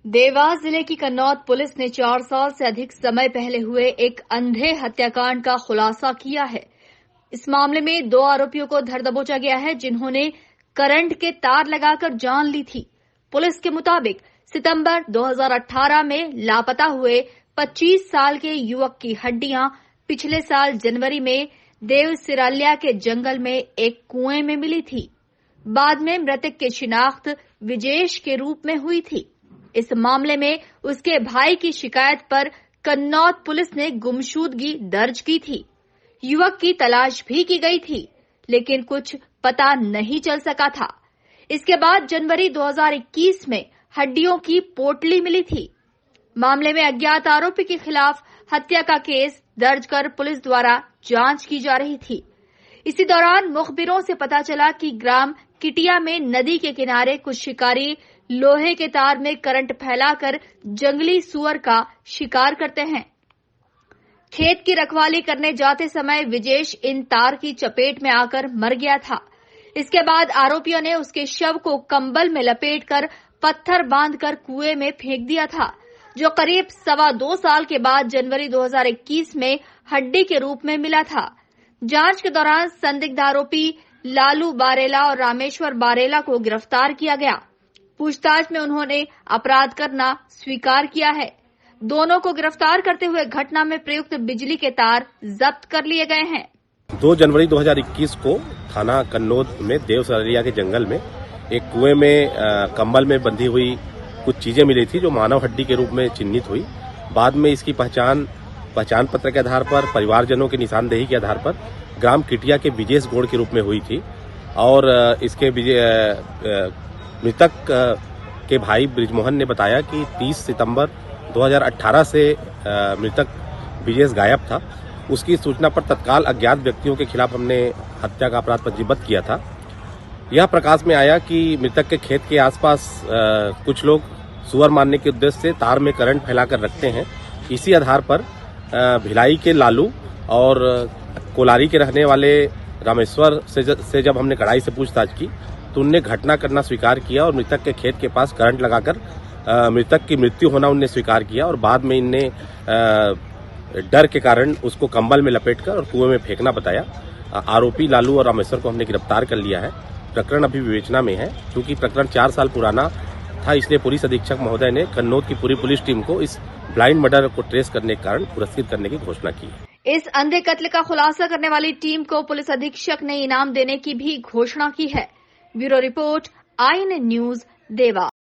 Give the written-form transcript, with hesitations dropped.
देवास जिले की कन्नौज पुलिस ने 4 साल से अधिक समय पहले हुए एक अंधे हत्याकांड का खुलासा किया है। इस मामले में 2 आरोपियों को धर दबोचा गया है, जिन्होंने करंट के तार लगाकर जान ली थी। पुलिस के मुताबिक सितंबर 2018 में लापता हुए 25 साल के युवक की हड्डियां पिछले साल जनवरी में देवसिराल्या के जंगल में एक कुएं में मिली थी। बाद में मृतक की शिनाख्त विजेश के रूप में हुई थी। इस मामले में उसके भाई की शिकायत पर कन्नौज पुलिस ने गुमशुदगी दर्ज की थी। युवक की तलाश भी की गई थी, लेकिन कुछ पता नहीं चल सका था। इसके बाद जनवरी 2021 में हड्डियों की पोटली मिली थी। मामले में अज्ञात आरोपी के खिलाफ हत्या का केस दर्ज कर पुलिस द्वारा जांच की जा रही थी। इसी दौरान मुखबिरों से पता चला कि ग्राम किटिया में नदी के किनारे कुछ शिकारी लोहे के तार में करंट फैलाकर जंगली सुअर का शिकार करते हैं। खेत की रखवाली करने जाते समय विजेश इन तार की चपेट में आकर मर गया था। इसके बाद आरोपियों ने उसके शव को कंबल में लपेटकर पत्थर बांधकर कुएं में फेंक दिया था, जो करीब 2.25 साल के बाद जनवरी 2021 में हड्डी के रूप में मिला था। जांच के दौरान संदिग्ध आरोपी लालू बारेला और रामेश्वर बारेला को गिरफ्तार किया गया। पूछताछ में उन्होंने अपराध करना स्वीकार किया है। दोनों को गिरफ्तार करते हुए घटना में प्रयुक्त बिजली के तार जब्त कर लिए गए हैं। 2 जनवरी 2021 को थाना कन्नौज में देवसरिया के जंगल में एक कुएं में कंबल में बंधी हुई कुछ चीजें मिली थी, जो मानव हड्डी के रूप में चिन्हित हुई। बाद में इसकी पहचान पत्र के आधार पर, परिवारजनों की निशानदेही के आधार पर ग्राम किटिया के विजेश गोड़ के रूप में हुई थी। और इसके मृतक के भाई ब्रिजमोहन ने बताया कि 30 सितंबर 2018 से मृतक विजेश गायब था। उसकी सूचना पर तत्काल अज्ञात व्यक्तियों के खिलाफ हमने हत्या का अपराध पंजीबद्ध किया था। यह प्रकाश में आया कि मृतक के खेत के आसपास कुछ लोग सुअर मारने के उद्देश्य से तार में करंट फैलाकर रखते हैं। इसी आधार पर भिलाई के लालू और कोलारी के रहने वाले रामेश्वर से जब हमने कड़ाई से पूछताछ की, तो उनने घटना करना स्वीकार किया और मृतक के खेत के पास करंट लगाकर मृतक की मृत्यु होना उनने स्वीकार किया। और बाद में इनने डर के कारण उसको कंबल में लपेटकर और कुएं में फेंकना बताया। आरोपी लालू और रामेश्वर को हमने गिरफ्तार कर लिया है। प्रकरण अभी विवेचना में है। क्योंकि प्रकरण 4 साल पुराना था, इसलिए पुलिस अधीक्षक महोदय ने कन्नौज की पूरी पुलिस टीम को इस ब्लाइंड मर्डर को ट्रेस करने के कारण पुरस्कृत करने की घोषणा की है। इस अंधे कत्ल का खुलासा करने वाली टीम को पुलिस अधीक्षक ने इनाम देने की भी घोषणा की है। Bureau report, IN news, Dewas.